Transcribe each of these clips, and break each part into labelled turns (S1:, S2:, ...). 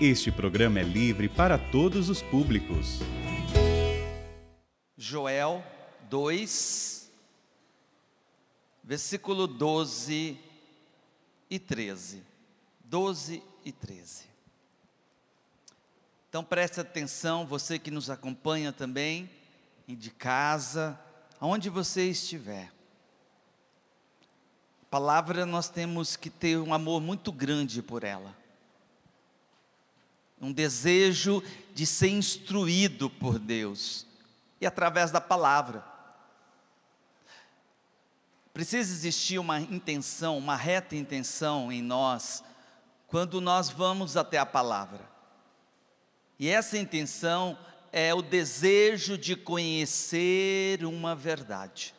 S1: Este programa é livre para todos os públicos.
S2: Joel 2, versículo 12 e 13. 12 e 13. Então preste atenção, você que nos acompanha também, de casa, aonde você estiver. A palavra, nós temos que ter um amor muito grande por ela. Um desejo de ser instruído por Deus. E através da palavra. Precisa existir uma intenção, uma reta intenção em nós, quando nós vamos até a palavra. E essa intenção é o desejo de conhecer uma verdade.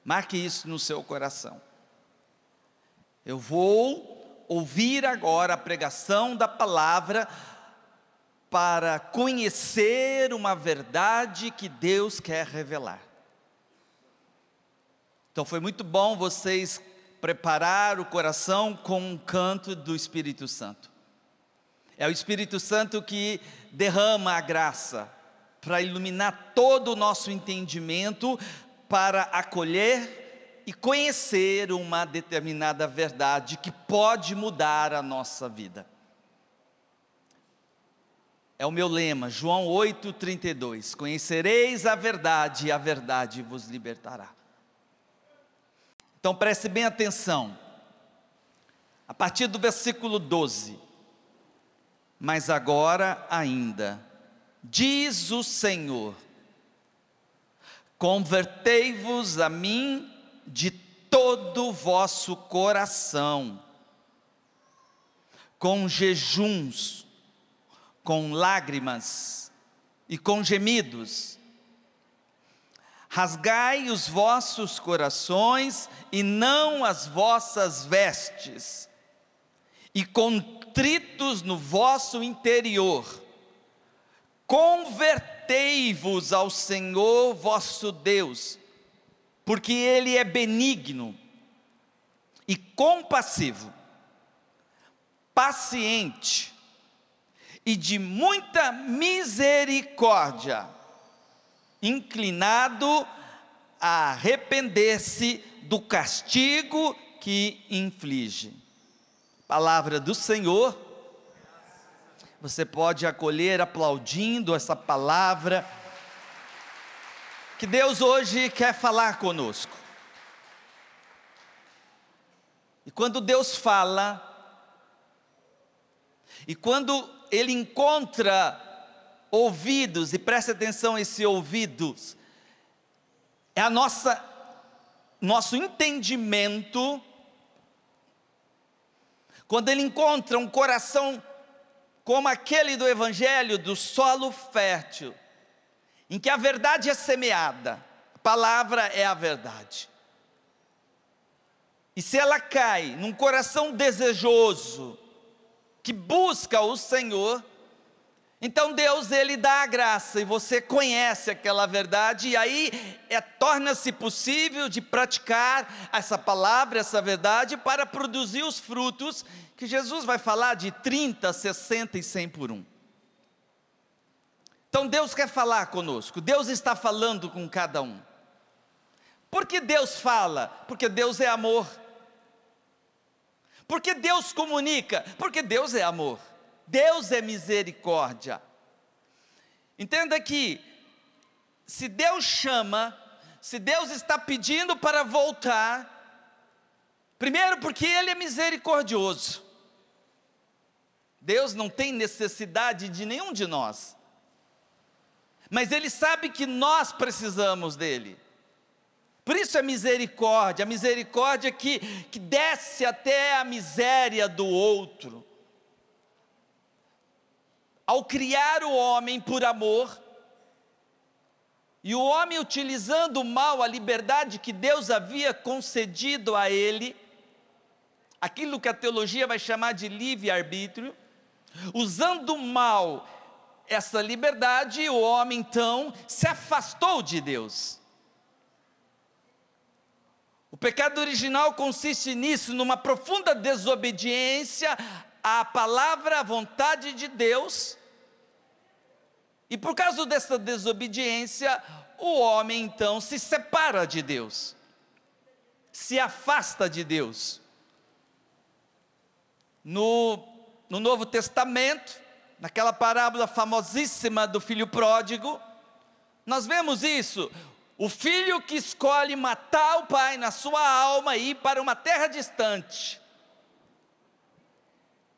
S2: Marque isso no seu coração. Eu vou ouvir agora a pregação da palavra para conhecer uma verdade que Deus quer revelar. Então foi muito bom vocês preparar o coração com um canto do Espírito Santo. É o Espírito Santo que derrama a graça para iluminar todo o nosso entendimento, para acolher e conhecer uma determinada verdade que pode mudar a nossa vida. É o meu lema, João 8,32. Conhecereis a verdade e a verdade vos libertará. Então preste bem atenção. A partir do versículo 12. Mas agora ainda, diz o Senhor, convertei-vos a mim de todo o vosso coração, com jejuns, com lágrimas e com gemidos. Rasgai os vossos corações e não as vossas vestes, e contritos no vosso interior, convertei-vos ao Senhor vosso Deus, porque Ele é benigno e compassivo, paciente e de muita misericórdia, inclinado a arrepender-se do castigo que inflige. Palavra do Senhor. Você pode acolher aplaudindo essa palavra que Deus hoje quer falar conosco. E quando Deus fala, e quando Ele encontra ouvidos, e preste atenção a esses ouvidos, é a nosso entendimento. Quando Ele encontra um coração como aquele do Evangelho, do solo fértil, em que a verdade é semeada, a palavra é a verdade. E se ela cai num coração desejoso, que busca o Senhor, então Deus, Ele dá a graça, e você conhece aquela verdade, e aí torna-se possível de praticar essa palavra, essa verdade, para produzir os frutos, que Jesus vai falar de 30, 60 e 100 por um. Então Deus quer falar conosco, Deus está falando com cada um. Por que Deus fala? Porque Deus é amor. Porque Deus comunica? Porque Deus é amor. Deus é misericórdia. Entenda que, se Deus chama, se Deus está pedindo para voltar, primeiro porque Ele é misericordioso. Deus não tem necessidade de nenhum de nós, mas Ele sabe que nós precisamos dEle. Por isso é misericórdia, a misericórdia que desce até a miséria do outro. Ao criar o homem por amor, e o homem utilizando o mal, a liberdade que Deus havia concedido a ele, aquilo que a teologia vai chamar de livre-arbítrio, usando o mal, essa liberdade, o homem então se afastou de Deus. O pecado original consiste nisso, numa profunda desobediência à palavra, à vontade de Deus, e por causa dessa desobediência, o homem então se separa de Deus, se afasta de Deus. No Novo Testamento, naquela parábola famosíssima do filho pródigo, nós vemos isso. O filho que escolhe matar o pai na sua alma e ir para uma terra distante.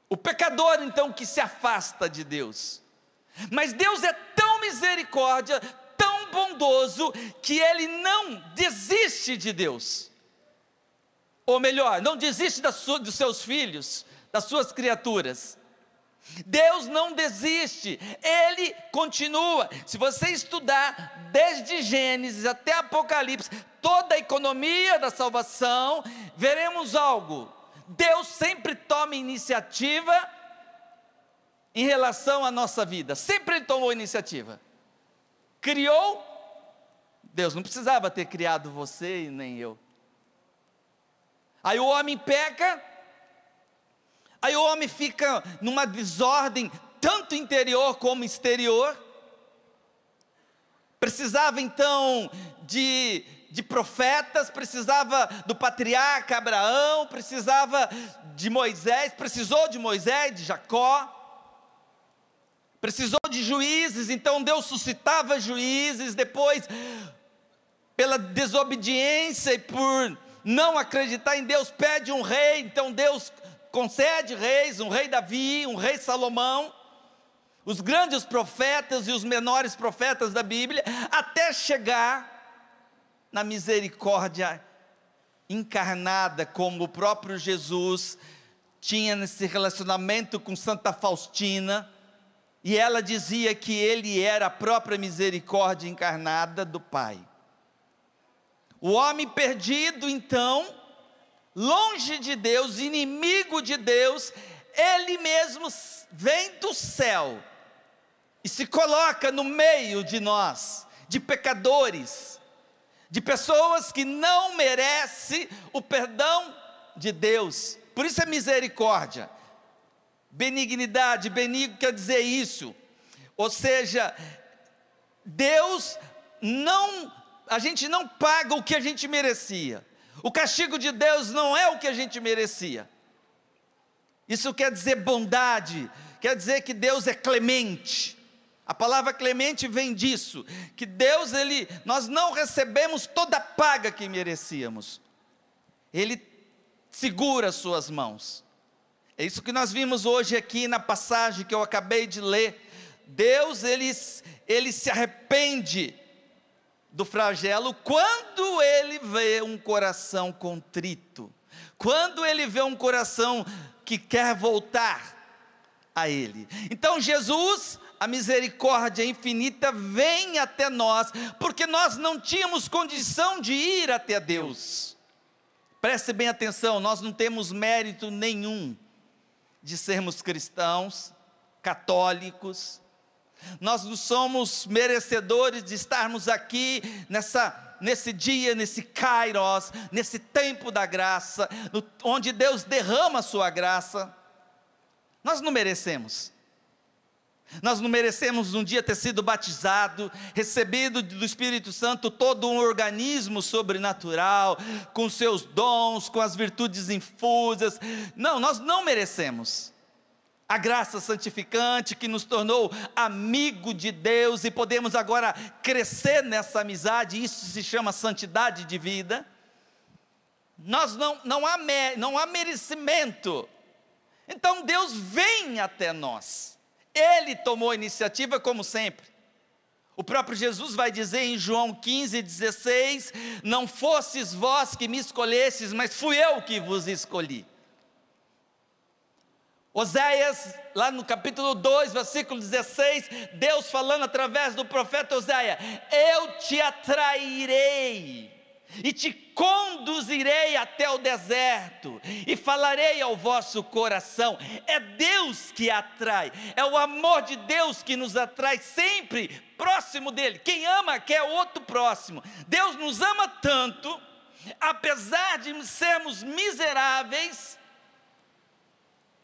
S2: O pecador então que se afasta de Deus. Mas Deus é tão misericórdia, tão bondoso, que Ele não desiste de Deus. Ou melhor, não desiste dos seus filhos, das suas criaturas. Deus não desiste, Ele continua. Se você estudar desde Gênesis até Apocalipse, toda a economia da salvação, veremos algo. Deus sempre toma iniciativa em relação à nossa vida, sempre Ele tomou iniciativa. Criou, Deus não precisava ter criado você e nem eu. Aí o homem peca, aí o homem fica numa desordem, tanto interior como exterior. Precisava então de profetas, precisava do patriarca Abraão, precisava de Moisés, precisou de Moisés, de Jacó, precisou de juízes, então Deus suscitava juízes. Depois, pela desobediência e por não acreditar em Deus, pede um rei, então Deus concede reis, um rei Davi, um rei Salomão, os grandes profetas e os menores profetas da Bíblia, até chegar na misericórdia encarnada, como o próprio Jesus tinha nesse relacionamento com Santa Faustina, e ela dizia que Ele era a própria misericórdia encarnada do Pai. O homem perdido então, longe de Deus, inimigo de Deus, Ele mesmo vem do céu e se coloca no meio de nós, de pecadores, de pessoas que não merecem o perdão de Deus. Por isso é misericórdia, benignidade. Benigno quer dizer isso, ou seja, Deus não, a gente não paga o que a gente merecia. O castigo de Deus não é o que a gente merecia. Isso quer dizer bondade, quer dizer que Deus é clemente. A palavra clemente vem disso, que Deus, nós não recebemos toda a paga que merecíamos. Ele segura as suas mãos. É isso que nós vimos hoje aqui na passagem que eu acabei de ler. Deus, ele se arrepende do flagelo quando Ele vê um coração contrito, quando Ele vê um coração que quer voltar a Ele. Então Jesus, a misericórdia infinita, vem até nós, porque nós não tínhamos condição de ir até Deus. Preste bem atenção, nós não temos mérito nenhum de sermos cristãos, católicos. Nós não somos merecedores de estarmos aqui nesse dia, nesse Kairos, nesse tempo da graça, onde Deus derrama a sua graça. Nós não merecemos. Nós não merecemos um dia ter sido batizado, recebido do Espírito Santo todo um organismo sobrenatural, com seus dons, com as virtudes infusas. Não, nós não merecemos. A graça santificante que nos tornou amigo de Deus e podemos agora crescer nessa amizade, isso se chama santidade de vida. Nós não há merecimento. Então Deus vem até nós. Ele tomou a iniciativa como sempre. O próprio Jesus vai dizer em João 15:16, não fostes vós que me escolhestes, mas fui eu que vos escolhi. Oséias, lá no capítulo 2, versículo 16, Deus falando através do profeta Oséias, eu te atrairei, e te conduzirei até o deserto, e falarei ao vosso coração. É Deus que atrai, é o amor de Deus que nos atrai sempre próximo dele. Quem ama quer outro próximo. Deus nos ama tanto, apesar de sermos miseráveis,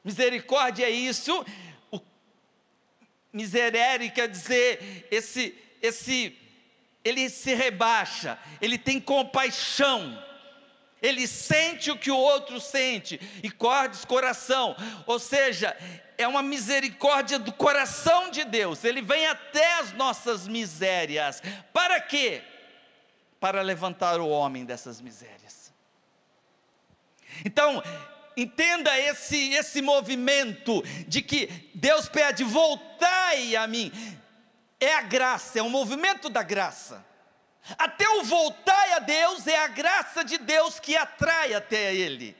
S2: Misericórdia é isso. O miserere quer dizer ele se rebaixa, ele tem compaixão, ele sente o que o outro sente, e cordes, coração, ou seja, é uma misericórdia do coração de Deus. Ele vem até as nossas misérias. Para quê? Para levantar o homem dessas misérias. Então, entenda esse movimento de que Deus pede: voltai a mim. É a graça, é um movimento da graça. Até o voltar a Deus é a graça de Deus que atrai até Ele.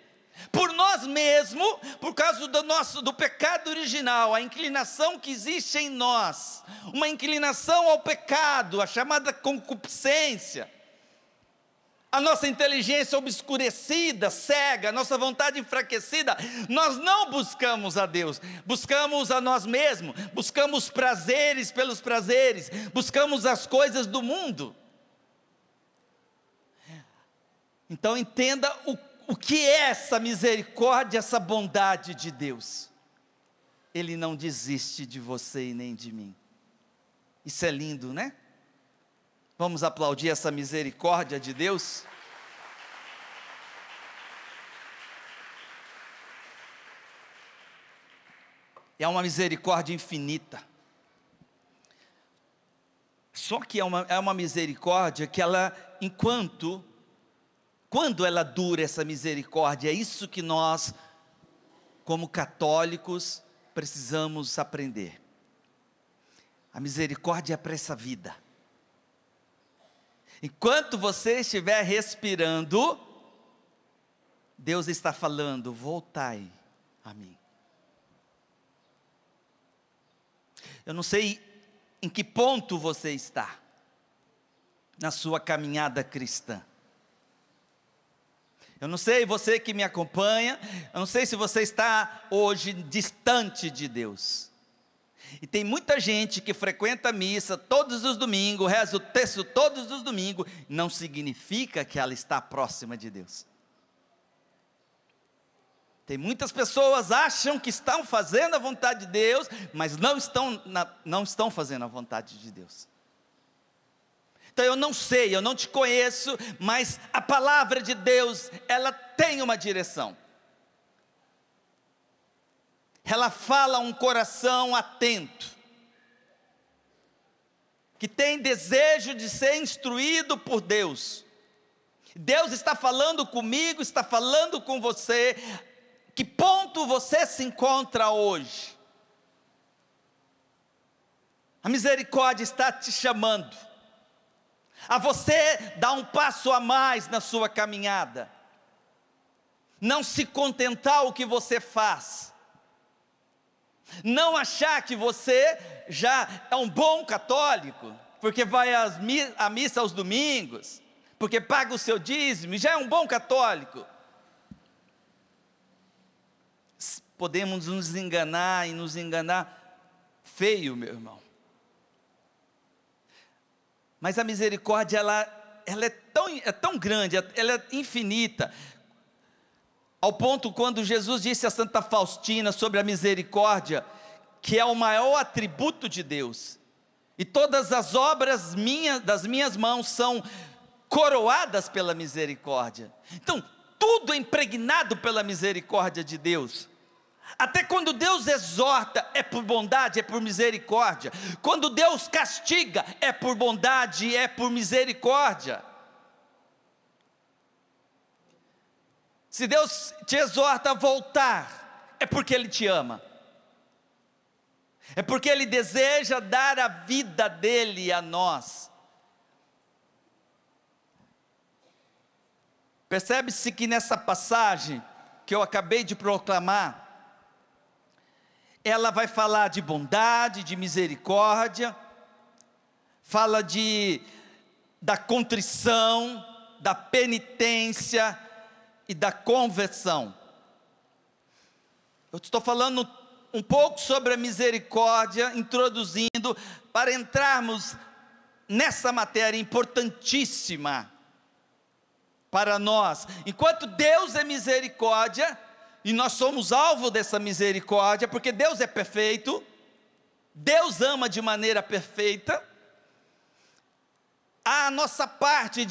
S2: Por nós mesmos, por causa do pecado original, a inclinação que existe em nós, uma inclinação ao pecado, a chamada concupiscência, a nossa inteligência obscurecida, cega, a nossa vontade enfraquecida, nós não buscamos a Deus, buscamos a nós mesmos, buscamos prazeres pelos prazeres, buscamos as coisas do mundo. Então entenda o que é essa misericórdia, essa bondade de Deus. Ele não desiste de você e nem de mim. Isso é lindo, né? Vamos aplaudir essa misericórdia de Deus? É uma misericórdia infinita. Só que é uma misericórdia que ela, quando ela dura, essa misericórdia, é isso que nós, como católicos, precisamos aprender. A misericórdia é para essa vida. Enquanto você estiver respirando, Deus está falando: voltai a mim. Eu não sei em que ponto você está na sua caminhada cristã. Eu não sei, você que me acompanha, eu não sei se você está hoje distante de Deus. E tem muita gente que frequenta a missa todos os domingos, reza o texto todos os domingos, não significa que ela está próxima de Deus. Tem muitas pessoas que acham que estão fazendo a vontade de Deus, mas não estão fazendo a vontade de Deus. Então eu não sei, eu não te conheço, mas a palavra de Deus, ela tem uma direção. Ela fala a um coração atento, que tem desejo de ser instruído por Deus. Deus está falando comigo, está falando com você. Que ponto você se encontra hoje? A misericórdia está te chamando a você dar um passo a mais na sua caminhada, não se contentar com o que você faz, não achar que você já é um bom católico, porque vai à missa aos domingos, porque paga o seu dízimo, e já é um bom católico. Podemos nos enganar, e nos enganar feio, meu irmão. Mas a misericórdia, ela é tão grande, ela é infinita, ao ponto quando Jesus disse a Santa Faustina sobre a misericórdia, que é o maior atributo de Deus, e todas as obras das minhas mãos são coroadas pela misericórdia. Então, tudo é impregnado pela misericórdia de Deus. Até quando Deus exorta, é por bondade, é por misericórdia. Quando Deus castiga, é por bondade, é por misericórdia. Se Deus te exorta a voltar, é porque Ele te ama. É porque Ele deseja dar a vida dEle a nós. Percebe-se que nessa passagem que eu acabei de proclamar, ela vai falar de bondade, de misericórdia, fala da contrição, da penitência e da conversão. Eu estou falando um pouco sobre a misericórdia, introduzindo, para entrarmos nessa matéria importantíssima para nós. Enquanto Deus é misericórdia, e nós somos alvo dessa misericórdia, porque Deus é perfeito, Deus ama de maneira perfeita. A nossa parte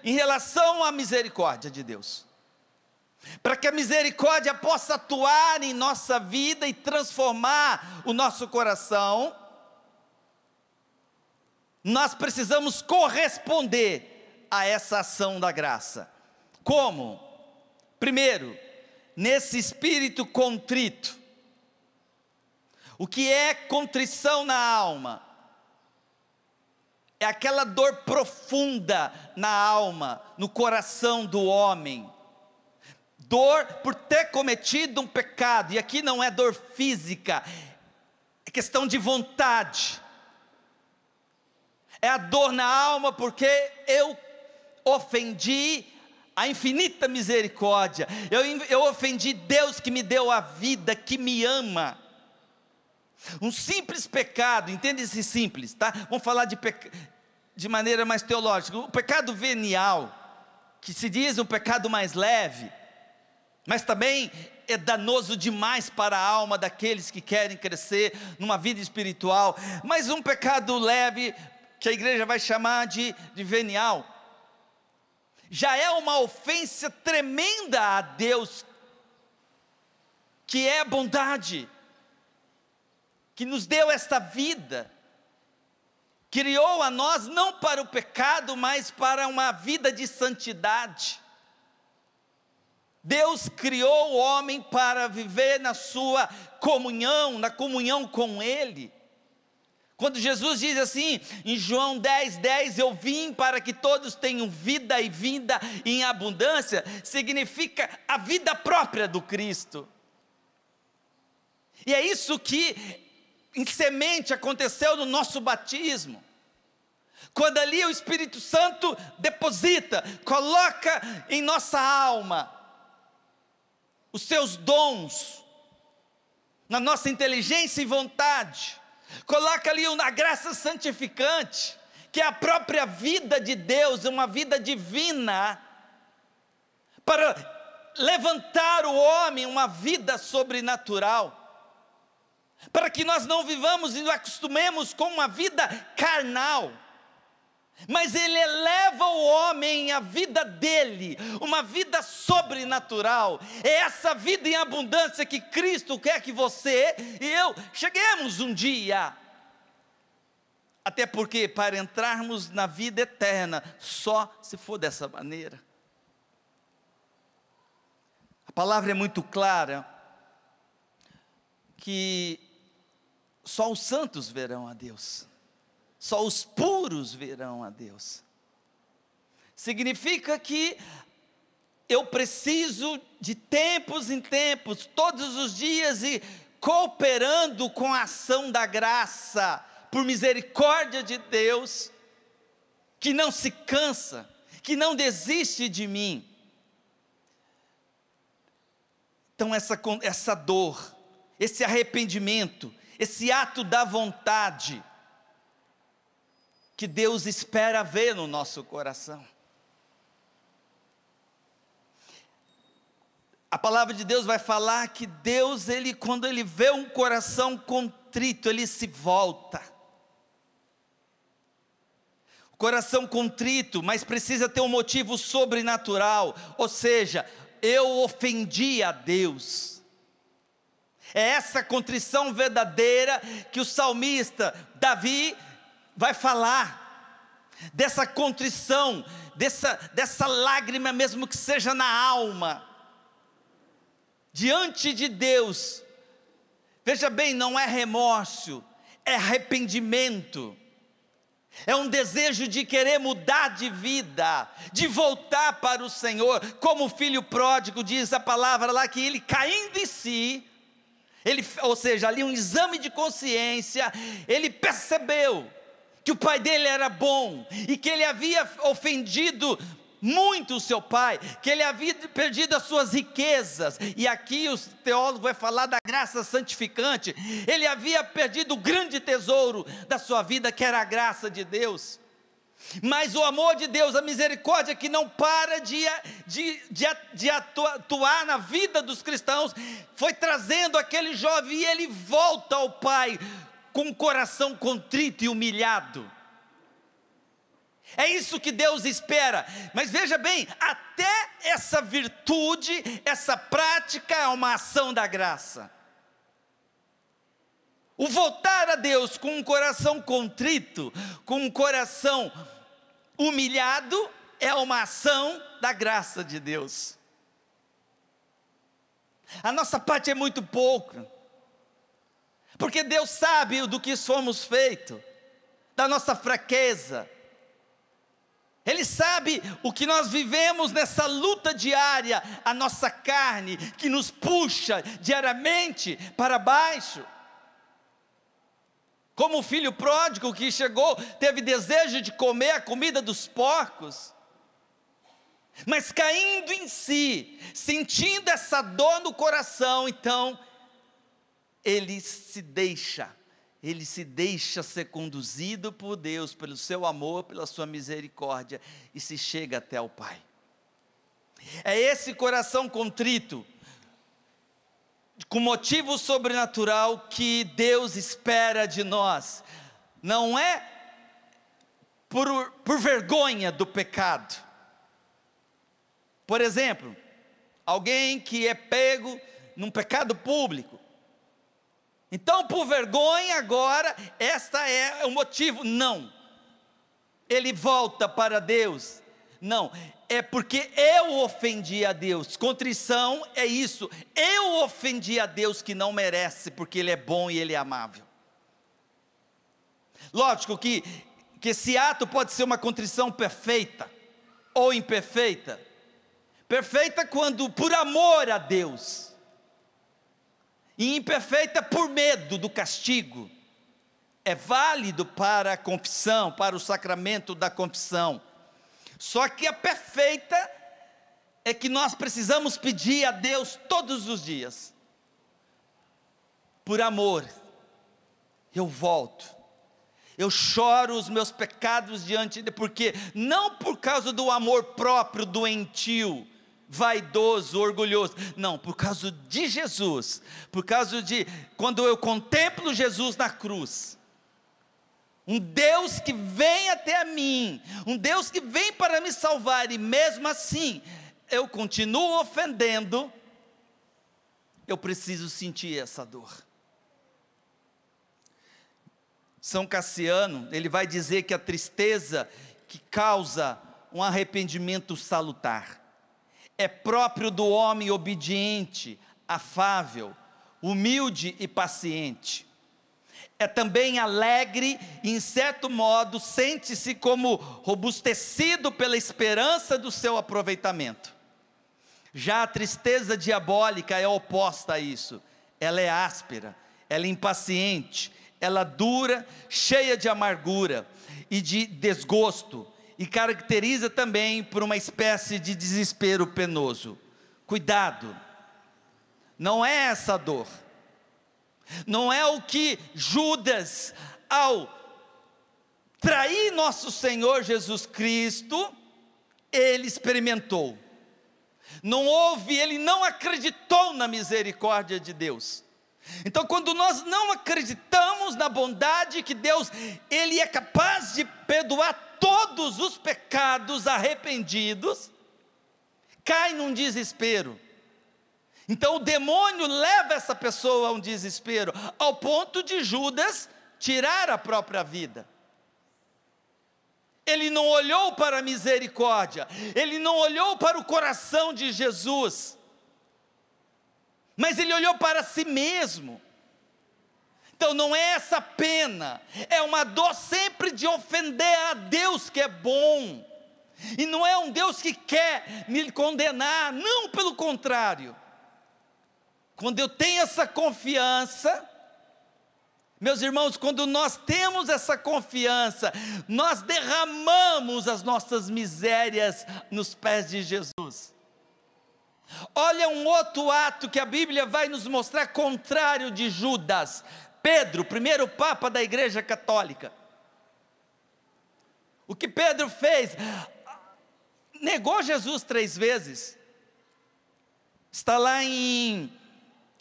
S2: em relação à misericórdia de Deus, para que a misericórdia possa atuar em nossa vida e transformar o nosso coração, nós precisamos corresponder a essa ação da graça. Como? Primeiro, nesse espírito contrito. O que é contrição na alma? É aquela dor profunda na alma, no coração do homem. Dor por ter cometido um pecado, e aqui não é dor física, é questão de vontade. É a dor na alma porque eu ofendi a infinita misericórdia, eu ofendi Deus que me deu a vida, que me ama. Um simples pecado, entende esse simples, tá? Vamos falar de maneira mais teológica. O pecado venial, que se diz um pecado mais leve, mas também é danoso demais para a alma daqueles que querem crescer numa vida espiritual. Mas um pecado leve, que a igreja vai chamar de venial, já é uma ofensa tremenda a Deus, que é a bondade, que nos deu esta vida, criou a nós não para o pecado, mas para uma vida de santidade. Deus criou o homem para viver na sua comunhão, na comunhão com Ele. Quando Jesus diz assim, em João 10:10, eu vim para que todos tenham vida e vida em abundância, significa a vida própria do Cristo. E é isso que em semente aconteceu no nosso batismo, quando ali o Espírito Santo deposita, coloca em nossa alma os seus dons, na nossa inteligência e vontade, coloca ali a graça santificante, que é a própria vida de Deus, uma vida divina, para levantar o homem, uma vida sobrenatural, para que nós não vivamos e nos acostumemos com uma vida carnal, mas Ele eleva o homem à vida dele, uma vida sobrenatural. É essa vida em abundância que Cristo quer que você e eu cheguemos um dia. Até porque para entrarmos na vida eterna, só se for dessa maneira. A palavra é muito clara, que só os santos verão a Deus, só os puros verão a Deus. Significa que eu preciso de tempos em tempos, todos os dias, e cooperando com a ação da graça, por misericórdia de Deus, que não se cansa, que não desiste de mim. Então essa dor, esse arrependimento, esse ato da vontade, que Deus espera ver no nosso coração. A palavra de Deus vai falar que Deus, quando Ele vê um coração contrito, Ele se volta. O coração contrito, mas precisa ter um motivo sobrenatural, ou seja, eu ofendi a Deus. É essa contrição verdadeira que o salmista Davi vai falar, dessa contrição, dessa lágrima, mesmo que seja na alma, diante de Deus. Veja bem, não é remorso, é arrependimento, é um desejo de querer mudar de vida, de voltar para o Senhor, como o filho pródigo, diz a palavra lá, que ele caindo em si, ou seja, ali um exame de consciência, ele percebeu que o pai dele era bom, e que ele havia ofendido muito o seu pai, que ele havia perdido as suas riquezas, e aqui o teólogo vai falar da graça santificante. Ele havia perdido o grande tesouro da sua vida, que era a graça de Deus. Mas o amor de Deus, a misericórdia que não para de atuar na vida dos cristãos, foi trazendo aquele jovem, e ele volta ao Pai com o coração contrito e humilhado. É isso que Deus espera. Mas veja bem, até essa virtude, essa prática é uma ação da graça. O voltar a Deus com um coração contrito, com um coração humilhado, é uma ação da graça de Deus. A nossa parte é muito pouca, porque Deus sabe do que somos feitos, da nossa fraqueza. Ele sabe o que nós vivemos nessa luta diária, a nossa carne que nos puxa diariamente para baixo. Como o filho pródigo que chegou, teve desejo de comer a comida dos porcos, mas caindo em si, sentindo essa dor no coração, então ele se deixa ser conduzido por Deus, pelo seu amor, pela sua misericórdia, e se chega até o Pai. É esse coração contrito, com motivo sobrenatural, que Deus espera de nós. Não é por vergonha do pecado. Por exemplo, alguém que é pego num pecado público, então por vergonha agora, esta é o motivo. Não, ele volta para Deus. Não, é porque eu ofendi a Deus. Contrição é isso, eu ofendi a Deus que não merece, porque Ele é bom e Ele é amável. Lógico que esse ato pode ser uma contrição perfeita, ou imperfeita. Perfeita quando por amor a Deus, e imperfeita por medo do castigo. É válido para a confissão, para o sacramento da confissão. Só que a perfeita é que nós precisamos pedir a Deus todos os dias. Por amor, eu volto, eu choro os meus pecados diante de, porque não por causa do amor próprio, doentio, vaidoso, orgulhoso, não, por causa de Jesus, por causa de, quando eu contemplo Jesus na cruz, um Deus que vem até a mim, um Deus que vem para me salvar, e mesmo assim, eu continuo ofendendo, eu preciso sentir essa dor. São Cassiano, ele vai dizer que a tristeza que causa um arrependimento salutar, é próprio do homem obediente, afável, humilde e paciente. É também alegre e, em certo modo, sente-se como robustecido pela esperança do seu aproveitamento. Já a tristeza diabólica é oposta a isso. Ela é áspera, ela é impaciente, ela dura, cheia de amargura e de desgosto, e caracteriza também por uma espécie de desespero penoso. Cuidado, não é essa dor. Não é o que Judas, ao trair nosso Senhor Jesus Cristo, ele experimentou. Não houve, ele não acreditou na misericórdia de Deus. Então, quando nós não acreditamos na bondade que Deus, Ele é capaz de perdoar todos os pecados arrependidos, cai num desespero. Então o demônio leva essa pessoa a um desespero, ao ponto de Judas tirar a própria vida. Ele não olhou para a misericórdia, ele não olhou para o coração de Jesus, mas ele olhou para si mesmo. Então não é essa pena, é uma dor sempre de ofender a Deus que é bom, e não é um Deus que quer me condenar, não, pelo contrário. Quando eu tenho essa confiança, meus irmãos, quando nós temos essa confiança, nós derramamos as nossas misérias nos pés de Jesus. Olha um outro ato que a Bíblia vai nos mostrar contrário de Judas. Pedro, primeiro Papa da Igreja Católica. O que Pedro fez? Negou Jesus 3 vezes. Está lá em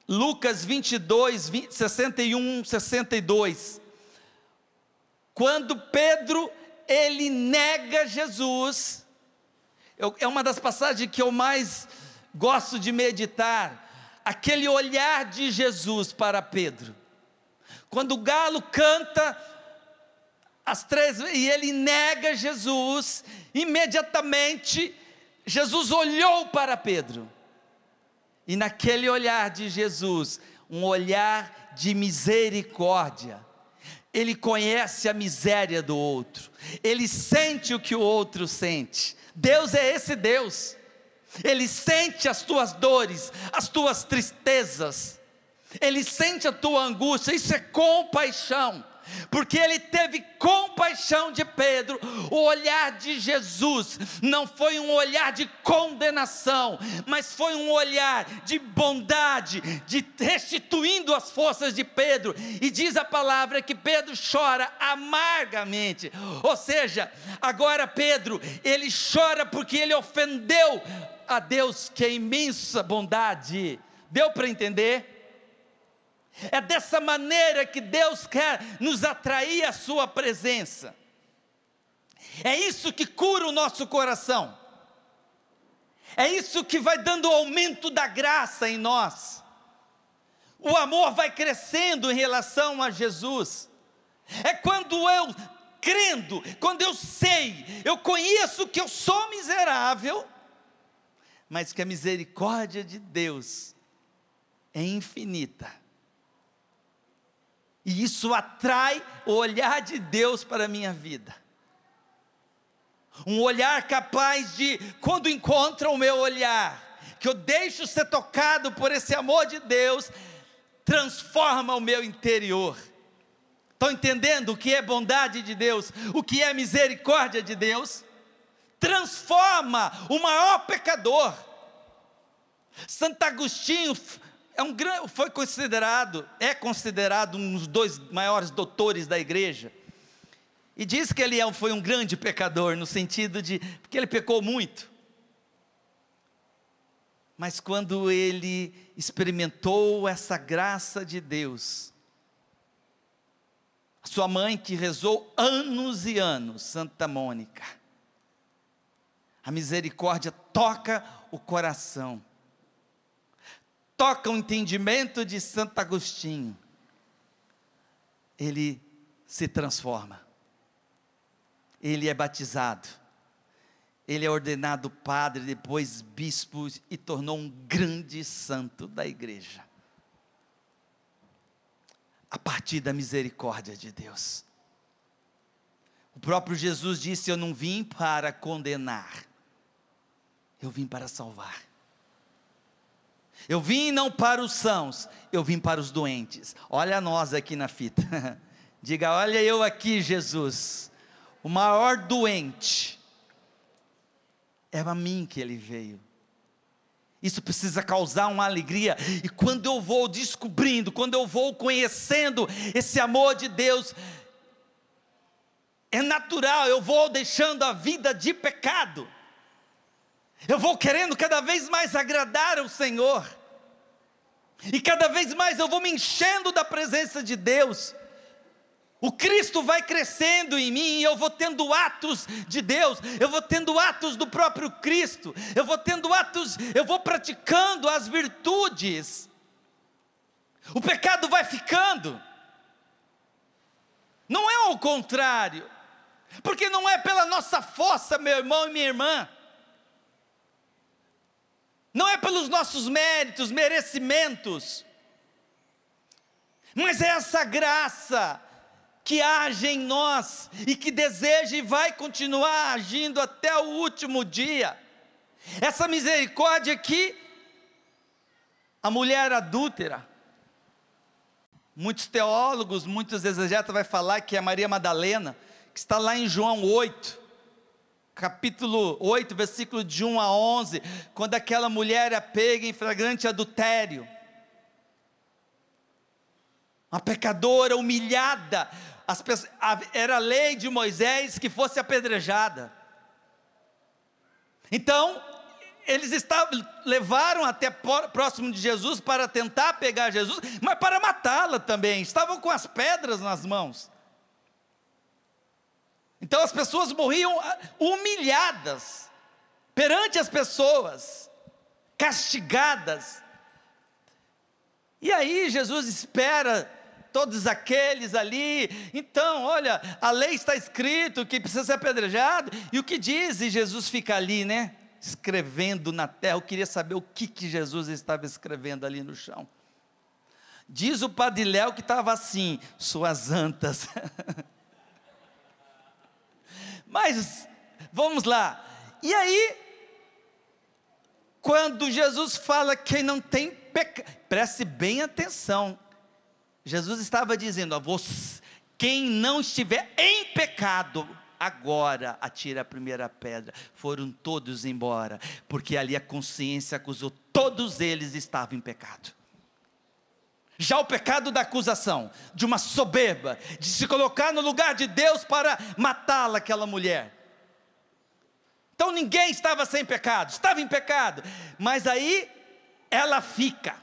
S2: Lucas 22, 61, 62. Quando Pedro, ele nega Jesus, é uma das passagens que eu mais gosto de meditar, aquele olhar de Jesus para Pedro. Quando o galo canta às 3 e ele nega Jesus, imediatamente Jesus olhou para Pedro. E naquele olhar de Jesus, um olhar de misericórdia, ele conhece a miséria do outro, ele sente o que o outro sente. Deus é esse Deus, ele sente as tuas dores, as tuas tristezas, ele sente a tua angústia, isso é compaixão. Porque ele teve compaixão de Pedro. O olhar de Jesus não foi um olhar de condenação, mas foi um olhar de bondade, de restituindo as forças de Pedro. E diz a palavra que Pedro chora amargamente. Ou seja, agora Pedro, ele chora porque ele ofendeu a Deus, que é imensa bondade. Deu para entender? É dessa maneira que Deus quer nos atrair à sua presença. É isso que cura o nosso coração. É isso que vai dando aumento da graça em nós. O amor vai crescendo em relação a Jesus. É quando eu crendo, quando eu sei, eu conheço que eu sou miserável, mas que a misericórdia de Deus é infinita. E isso atrai o olhar de Deus para a minha vida. Um olhar capaz de, quando encontra o meu olhar, que eu deixo ser tocado por esse amor de Deus, transforma o meu interior. Estão entendendo o que é bondade de Deus? O que é misericórdia de Deus? Transforma o maior pecador. Santo Agostinho é considerado um dos 2 maiores doutores da igreja, e diz que ele foi um grande pecador, no sentido de, porque ele pecou muito, mas quando ele experimentou essa graça de Deus, a sua mãe que rezou anos e anos, Santa Mônica, a misericórdia toca o coração, toca o entendimento de Santo Agostinho, ele se transforma, ele é batizado, ele é ordenado padre, depois bispo, e tornou um grande santo da igreja, a partir da misericórdia de Deus. O próprio Jesus disse: eu não vim para condenar, eu vim para salvar. Eu vim não para os sãos, eu vim para os doentes. Olha nós aqui na fita. Diga: olha eu aqui, Jesus. O maior doente. É a mim que ele veio. Isso precisa causar uma alegria. E quando eu vou descobrindo, quando eu vou conhecendo esse amor de Deus, é natural, eu vou deixando a vida de pecado. Eu vou querendo cada vez mais agradar ao Senhor, e cada vez mais eu vou me enchendo da presença de Deus. O Cristo vai crescendo em mim, e eu vou tendo atos de Deus, eu vou tendo atos do próprio Cristo, eu vou tendo atos, eu vou praticando as virtudes. O pecado vai ficando, não é ao contrário, porque não é pela nossa força, meu irmão e minha irmã, não é pelos nossos méritos, merecimentos, mas é essa graça que age em nós, e que deseja e vai continuar agindo até o último dia. Essa misericórdia que a mulher adúltera, muitos teólogos, muitos exegetas vai falar que é Maria Madalena, que está lá em João 8, capítulo 8, versículo de 1 a 11, quando aquela mulher é pega em flagrante adultério, uma pecadora humilhada, era a lei de Moisés que fosse apedrejada. Então, eles levaram até próximo de Jesus para tentar pegar Jesus, mas para matá-la também. Estavam com as pedras nas mãos. Então as pessoas morriam humilhadas perante as pessoas, castigadas. E aí Jesus espera todos aqueles ali. Então, olha, a lei está escrito que precisa ser apedrejado. E o que diz? E Jesus fica ali, né? Escrevendo na terra. Eu queria saber o que Jesus estava escrevendo ali no chão. Diz o Padre Léo que estava assim: suas antas. Mas, vamos lá. E aí, quando Jesus fala que não tem pecado, preste bem atenção. Jesus estava dizendo: quem não estiver em pecado, agora atira a primeira pedra. Foram todos embora, porque ali a consciência acusou, todos eles estavam em pecado. Já o pecado da acusação, de uma soberba, de se colocar no lugar de Deus para matá-la, aquela mulher. Então ninguém estava sem pecado, estava em pecado, mas aí ela fica,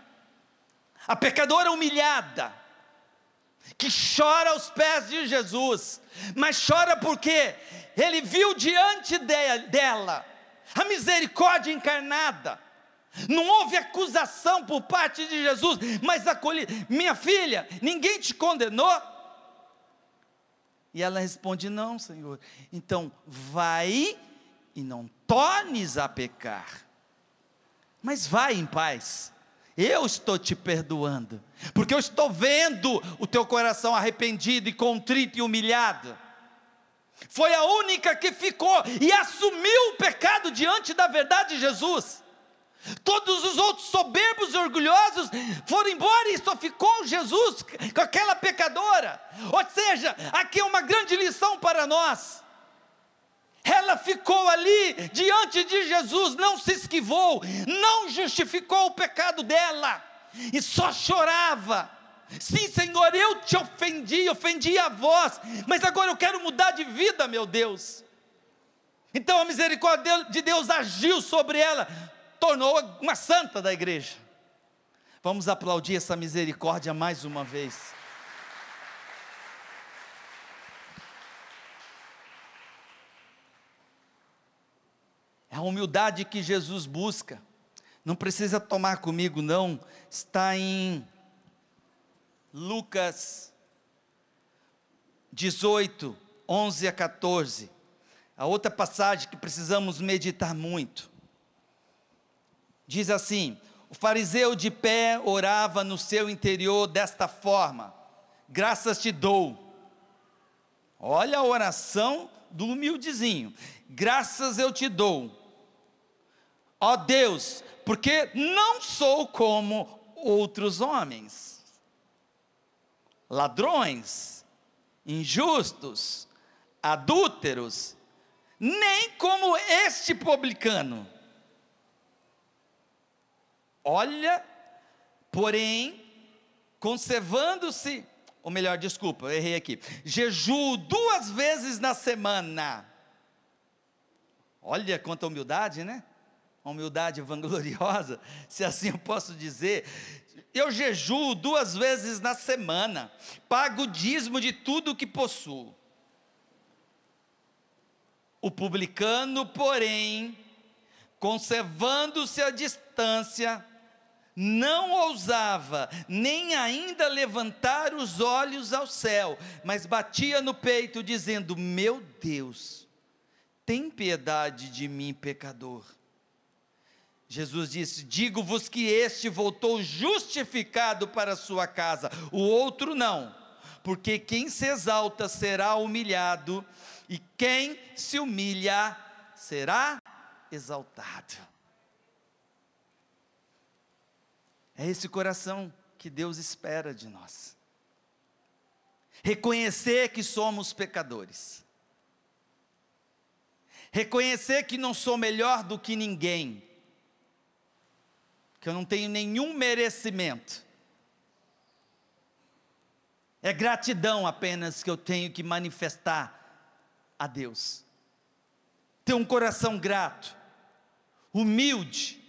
S2: a pecadora humilhada, que chora aos pés de Jesus, mas chora porque ele viu diante dela a misericórdia encarnada. Não houve acusação por parte de Jesus, mas minha filha, ninguém te condenou? E ela responde: não, Senhor. Então vai e não tornes a pecar, mas vai em paz. Eu estou te perdoando, porque eu estou vendo o teu coração arrependido e contrito e humilhado. Foi a única que ficou e assumiu o pecado diante da verdade de Jesus. Todos os outros soberbos e orgulhosos foram embora e só ficou Jesus com aquela pecadora. Ou seja, aqui é uma grande lição para nós. Ela ficou ali diante de Jesus, não se esquivou, não justificou o pecado dela, e só chorava: sim, Senhor, eu te ofendi a vós, mas agora eu quero mudar de vida, meu Deus. Então a misericórdia de Deus agiu sobre ela, tornou uma santa da igreja. Vamos aplaudir essa misericórdia mais uma vez. É a humildade que Jesus busca. Não precisa tomar comigo não, está em Lucas 18, 11 a 14. A outra passagem que precisamos meditar muito. Diz assim: o fariseu de pé orava no seu interior desta forma: graças te dou. Olha a oração do humildezinho: graças eu te dou, ó Deus, porque não sou como outros homens, ladrões, injustos, adúlteros, nem como este publicano. Olha, porém, conservando-se, ou melhor, desculpa, eu errei aqui, jejuo 2 vezes na semana. Olha quanta humildade, né? Uma humildade vangloriosa, se assim eu posso dizer. Eu jejuo 2 vezes na semana, pago o dízimo de tudo que possuo. O publicano, porém, conservando-se à distância, não ousava nem ainda levantar os olhos ao céu, mas batia no peito dizendo: meu Deus, tem piedade de mim, pecador. Jesus disse: digo-vos que este voltou justificado para a sua casa, o outro não, porque quem se exalta será humilhado, e quem se humilha será exaltado. É esse coração que Deus espera de nós. Reconhecer que somos pecadores. Reconhecer que não sou melhor do que ninguém. Que eu não tenho nenhum merecimento. É gratidão apenas que eu tenho que manifestar a Deus. Ter um coração grato, humilde.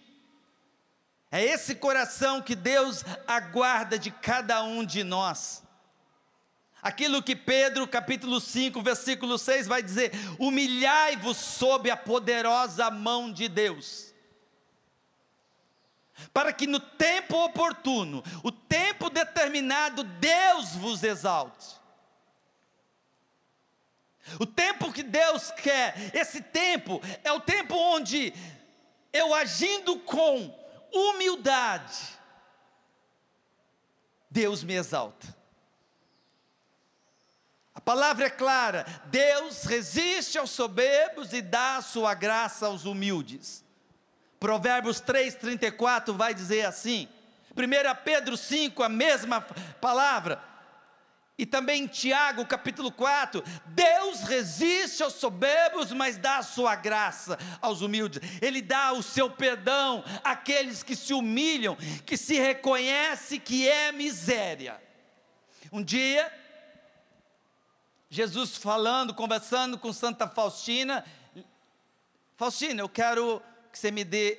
S2: É esse coração que Deus aguarda de cada um de nós. Aquilo que Pedro, capítulo 5, versículo 6 vai dizer: humilhai-vos sob a poderosa mão de Deus, para que no tempo oportuno, o tempo determinado, Deus vos exalte. O tempo que Deus quer, esse tempo é o tempo onde eu, agindo com humildade, Deus me exalta. A palavra é clara: Deus resiste aos soberbos e dá a sua graça aos humildes. Provérbios 3:34 vai dizer assim. 1 Pedro 5, a mesma palavra. E também em Tiago, capítulo 4, Deus resiste aos soberbos, mas dá a sua graça aos humildes. Ele dá o seu perdão àqueles que se humilham, que se reconhece que é miséria. Um dia, Jesus falando, conversando com Santa Faustina: Faustina, eu quero que você me dê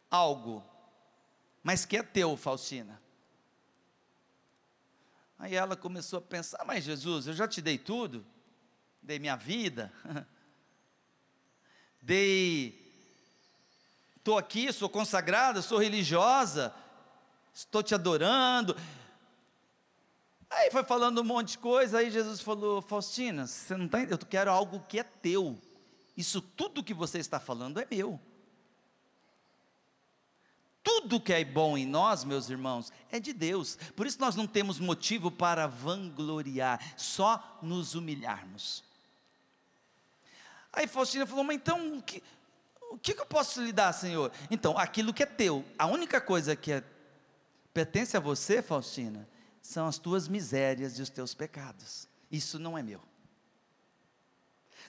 S2: algo, mas que é teu, Faustina. Aí ela começou a pensar: mas Jesus, eu já te dei tudo, dei minha vida, estou aqui, sou consagrada, sou religiosa, estou te adorando. Aí foi falando um monte de coisa. Aí Jesus falou: Faustina, você não está entendendo, eu quero algo que é teu, isso tudo que você está falando é meu. Tudo que é bom em nós, meus irmãos, é de Deus. Por isso nós não temos motivo para vangloriar, só nos humilharmos. Aí Faustina falou: mas então, o que eu posso lhe dar, Senhor? Então, aquilo que é teu, a única coisa que pertence a você, Faustina, são as tuas misérias e os teus pecados. Isso não é meu.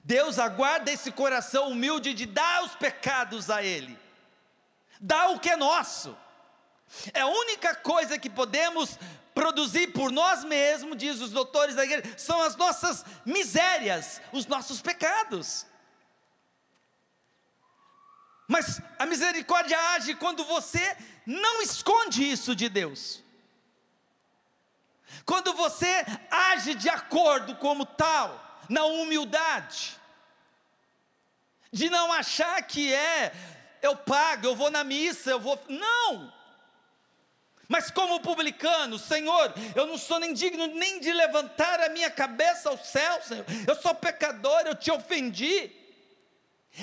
S2: Deus aguarda esse coração humilde de dar os pecados a Ele. Dá o que é nosso. É a única coisa que podemos produzir por nós mesmos, diz os doutores da igreja, são as nossas misérias, os nossos pecados. Mas a misericórdia age quando você não esconde isso de Deus. Quando você age de acordo como tal, na humildade, de não achar que eu pago, eu vou na missa, não, mas como publicano: Senhor, eu não sou nem digno nem de levantar a minha cabeça ao céu, Senhor, eu sou pecador, eu te ofendi.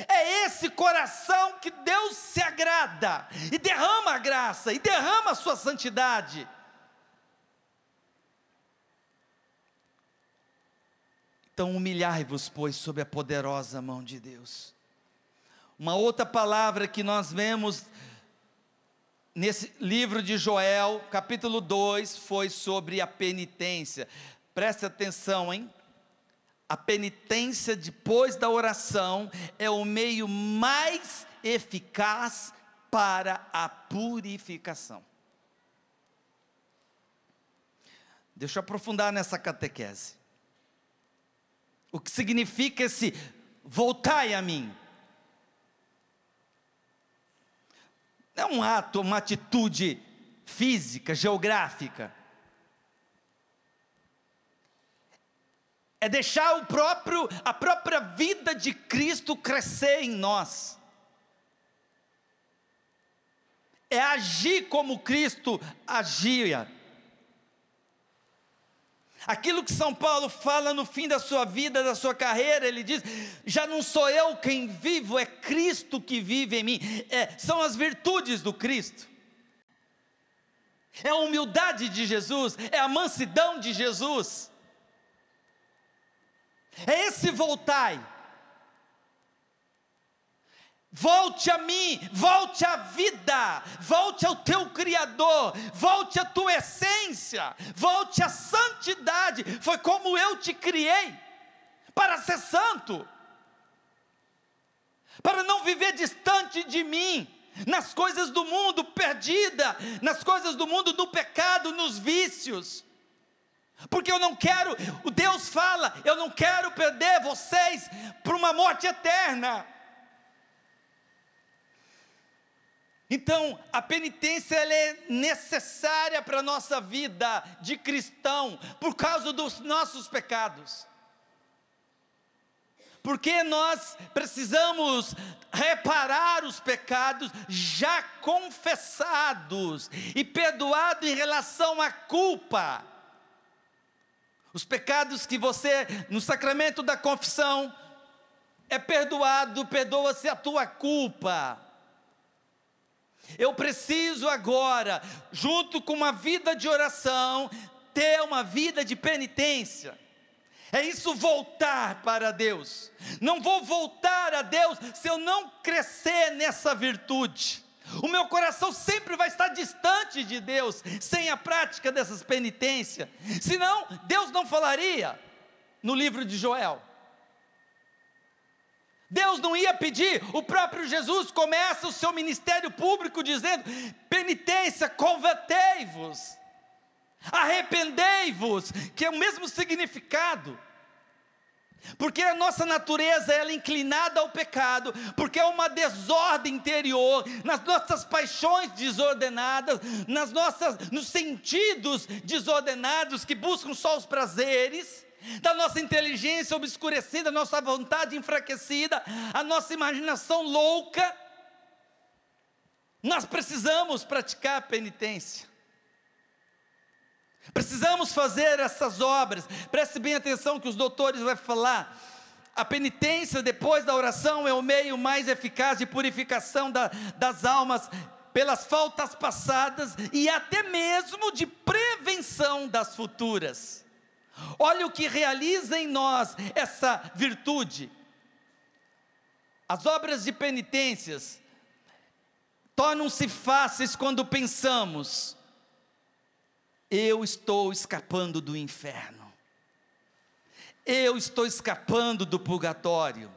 S2: É esse coração que Deus se agrada, e derrama a graça, e derrama a sua santidade. Então humilhai-vos, pois, sob a poderosa mão de Deus. Uma outra palavra que nós vemos nesse livro de Joel, capítulo 2, foi sobre a penitência. Preste atenção, hein? A penitência depois da oração é o meio mais eficaz para a purificação. Deixa eu aprofundar nessa catequese. O que significa esse voltai a mim? Não é um ato, uma atitude física, geográfica. É deixar a própria vida de Cristo crescer em nós. É agir como Cristo agia. Aquilo que São Paulo fala no fim da sua vida, da sua carreira, ele diz: já não sou eu quem vivo, é Cristo que vive em mim. São as virtudes do Cristo, é a humildade de Jesus, é a mansidão de Jesus, é esse voltai. Volte a mim, volte à vida, volte ao teu Criador, volte à tua essência, volte à santidade. Foi como eu te criei, para ser santo, para não viver distante de mim, nas coisas do mundo, perdida, nas coisas do mundo, do pecado, nos vícios. Porque eu não quero, o Deus fala, eu não quero perder vocês para uma morte eterna. Então, a penitência ela é necessária para a nossa vida de cristão, por causa dos nossos pecados. Porque nós precisamos reparar os pecados já confessados e perdoados em relação à culpa. Os pecados que você, no sacramento da confissão, é perdoado, perdoa-se a tua culpa. Eu preciso agora, junto com uma vida de oração, ter uma vida de penitência. É isso, voltar para Deus. Não vou voltar a Deus se eu não crescer nessa virtude. O meu coração sempre vai estar distante de Deus, sem a prática dessas penitências. Senão, Deus não falaria no livro de Joel. Deus não ia pedir, o próprio Jesus começa o seu ministério público dizendo: penitência, convertei-vos, arrependei-vos, que é o mesmo significado. Porque a nossa natureza ela é inclinada ao pecado, porque é uma desordem interior, nas nossas paixões desordenadas, nos sentidos desordenados, que buscam só os prazeres, da nossa inteligência obscurecida, a nossa vontade enfraquecida, a nossa imaginação louca. Nós precisamos praticar a penitência. Precisamos fazer essas obras. Preste bem atenção que os doutores vão falar. A penitência depois da oração é o meio mais eficaz de purificação das almas pelas faltas passadas e até mesmo de prevenção das futuras. Olha o que realiza em nós essa virtude. As obras de penitências tornam-se fáceis quando pensamos: eu estou escapando do inferno, eu estou escapando do purgatório,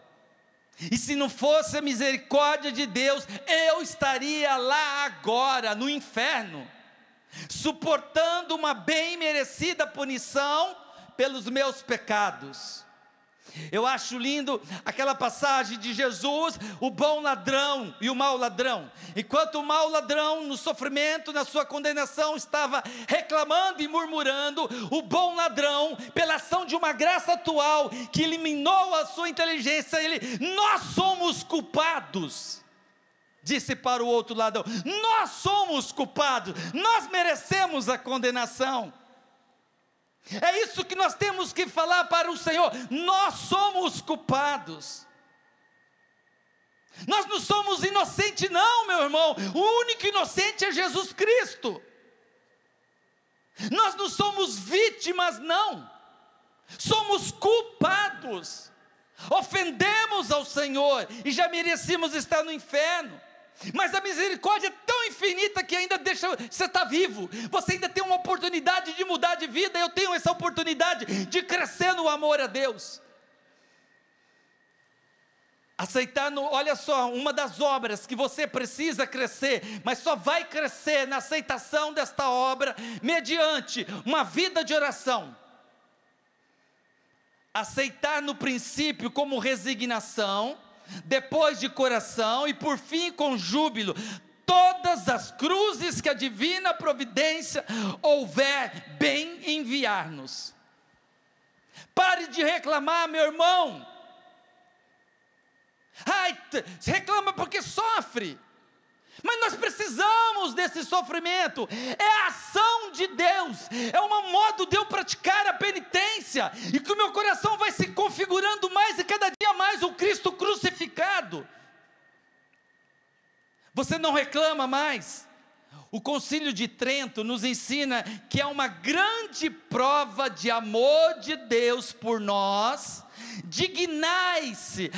S2: e se não fosse a misericórdia de Deus, eu estaria lá agora, no inferno, suportando uma bem merecida punição pelos meus pecados. Eu acho lindo aquela passagem de Jesus, o bom ladrão e o mau ladrão. Enquanto o mau ladrão, no sofrimento, na sua condenação, estava reclamando e murmurando, o bom ladrão, pela ação de uma graça atual, que eliminou a sua inteligência, nós somos culpados, disse para o outro ladrão: nós somos culpados, nós merecemos a condenação. É isso que nós temos que falar para o Senhor: nós somos culpados, nós não somos inocentes não, meu irmão. O único inocente é Jesus Cristo. Nós não somos vítimas não, somos culpados, ofendemos ao Senhor e já merecíamos estar no inferno. Mas a misericórdia é tão infinita que ainda deixa você estar vivo, você ainda tem uma oportunidade de mudar de vida. Eu tenho essa oportunidade de crescer no amor a Deus. Olha só, uma das obras que você precisa crescer, mas só vai crescer na aceitação desta obra, mediante uma vida de oração. Aceitar no princípio como resignação, depois de coração e por fim com júbilo, todas as cruzes que a divina providência houver bem enviar-nos. Pare de reclamar, meu irmão. Reclama porque sofre, mas nós precisamos desse sofrimento. É a ação de Deus, é um modo de eu praticar a penitência, e que o meu coração vai se configurando mais e cada dia mais o Cristo crucificado. Você não reclama mais. O Concílio de Trento nos ensina que é uma grande prova de amor de Deus por nós, dignar-se,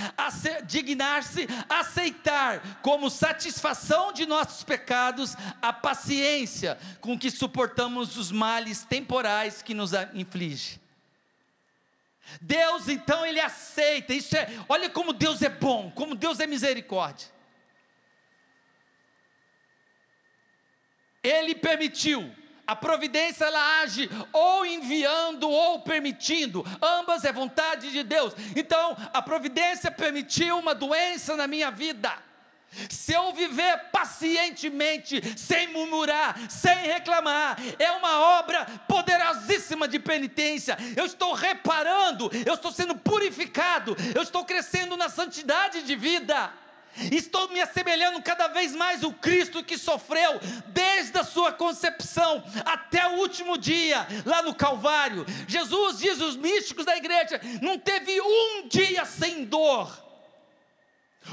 S2: aceitar como satisfação de nossos pecados a paciência com que suportamos os males temporais que nos inflige. Deus então Ele aceita, olha como Deus é bom, como Deus é misericórdia. Ele permitiu A providência, ela age ou enviando ou permitindo, ambas é vontade de Deus. Então, a providência permitiu uma doença na minha vida. Se eu viver pacientemente, sem murmurar, sem reclamar, é uma obra poderosíssima de penitência. Eu estou reparando, eu estou sendo purificado, eu estou crescendo na santidade de vida. Estou me assemelhando cada vez mais ao Cristo que sofreu desde a sua concepção até o último dia, lá no Calvário. Jesus, diz os místicos da igreja, não teve um dia sem dor.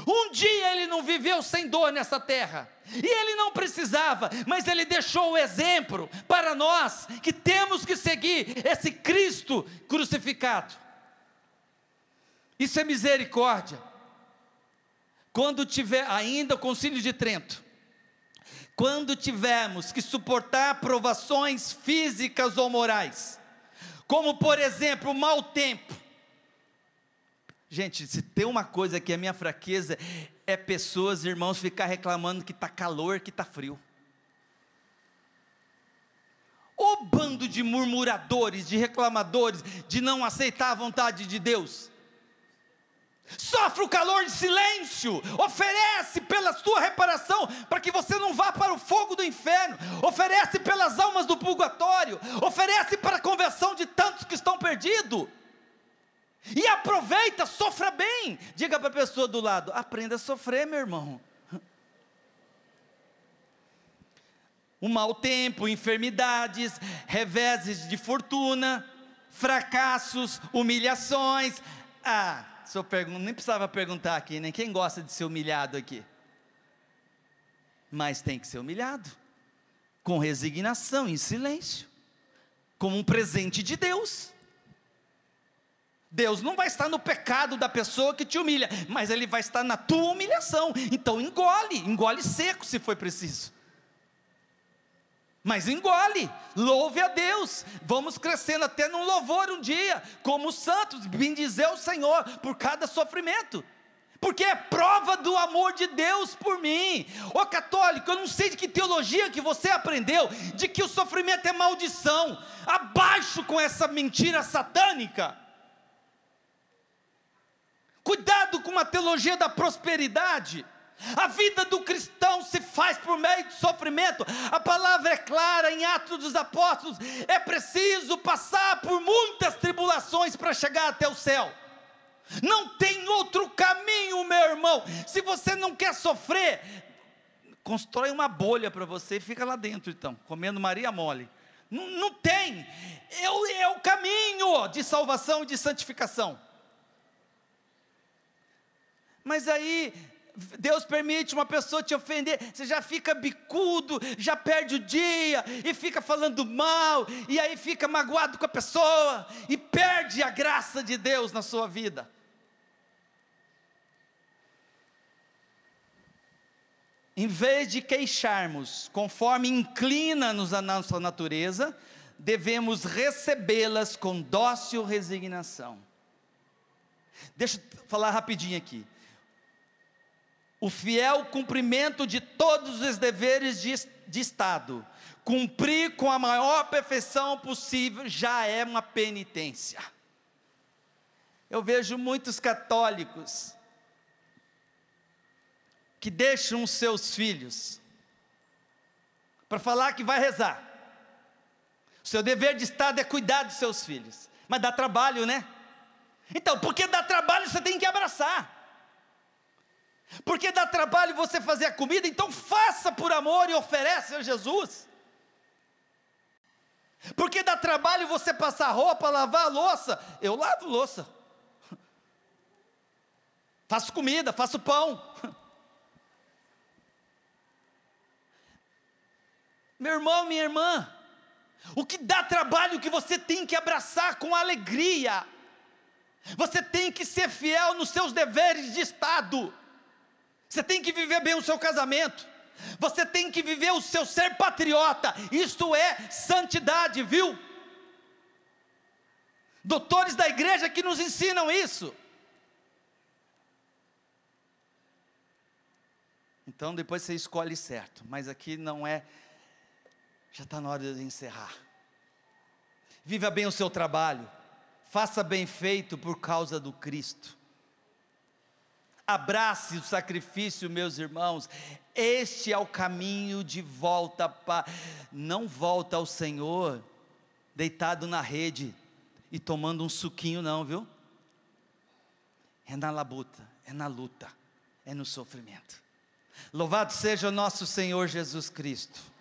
S2: Um dia ele não viveu sem dor nessa terra. E ele não precisava, mas ele deixou o exemplo para nós, que temos que seguir esse Cristo crucificado. Isso é misericórdia. Quando tiver, ainda o Concílio de Trento, quando tivermos que suportar provações físicas ou morais, como por exemplo o mau tempo. Gente, se tem uma coisa que é minha fraqueza, é pessoas, irmãos, ficar reclamando que está calor, que está frio. O bando de murmuradores, de reclamadores, de não aceitar a vontade de Deus. Sofre o calor de silêncio, oferece pela sua reparação, para que você não vá para o fogo do inferno, oferece pelas almas do purgatório, oferece para a conversão de tantos que estão perdidos, e aproveita, sofra bem. Diga para a pessoa do lado, aprenda a sofrer, meu irmão. O mau tempo, enfermidades, reveses de fortuna, fracassos, humilhações. Nem precisava perguntar aqui, né? Quem gosta de ser humilhado aqui? Mas tem que ser humilhado, com resignação, em silêncio, como um presente de Deus. Deus não vai estar no pecado da pessoa que te humilha, mas Ele vai estar na tua humilhação. Então engole seco se for preciso. Mas engole, louve a Deus, vamos crescendo até num louvor um dia, como os santos, bendizer o Senhor por cada sofrimento, porque é prova do amor de Deus por mim. Ô católico, eu não sei de que teologia que você aprendeu, de que o sofrimento é maldição. Abaixo com essa mentira satânica. Cuidado com uma teologia da prosperidade. A vida do cristão se faz por meio de sofrimento. A palavra é clara em Atos dos Apóstolos. É preciso passar por muitas tribulações para chegar até o céu. Não tem outro caminho, meu irmão. Se você não quer sofrer, constrói uma bolha para você e fica lá dentro então, comendo Maria mole. Não tem. É o caminho de salvação e de santificação. Mas aí Deus permite uma pessoa te ofender, você já fica bicudo, já perde o dia, e fica falando mal, e aí fica magoado com a pessoa, e perde a graça de Deus na sua vida. Em vez de queixarmos, conforme inclina-nos a nossa natureza, devemos recebê-las com dócil resignação. Deixa eu falar rapidinho aqui. O fiel cumprimento de todos os deveres de Estado, cumprir com a maior perfeição possível, já é uma penitência. Eu vejo muitos católicos que deixam os seus filhos para falar que vai rezar. O seu dever de Estado é cuidar dos seus filhos, mas dá trabalho, né? Então, porque dá trabalho, você tem que abraçar. Porque dá trabalho você fazer a comida, então faça por amor e oferece a Jesus. Porque dá trabalho você passar roupa, lavar a louça, eu lavo louça, faço comida, faço pão. Meu irmão, minha irmã, o que dá trabalho que você tem que abraçar com alegria. Você tem que ser fiel nos seus deveres de Estado. Você tem que viver bem o seu casamento. Você tem que viver o seu ser patriota. Isto é santidade, viu? Doutores da igreja que nos ensinam isso. Então depois você escolhe certo. Mas aqui não é Já está na hora de encerrar. Viva bem o seu trabalho, faça bem feito por causa do Cristo. Abrace o sacrifício, meus irmãos. Este é o caminho de volta para. Não volta ao Senhor deitado na rede e tomando um suquinho, não, viu? É na labuta, é na luta, é no sofrimento. Louvado seja o nosso Senhor Jesus Cristo.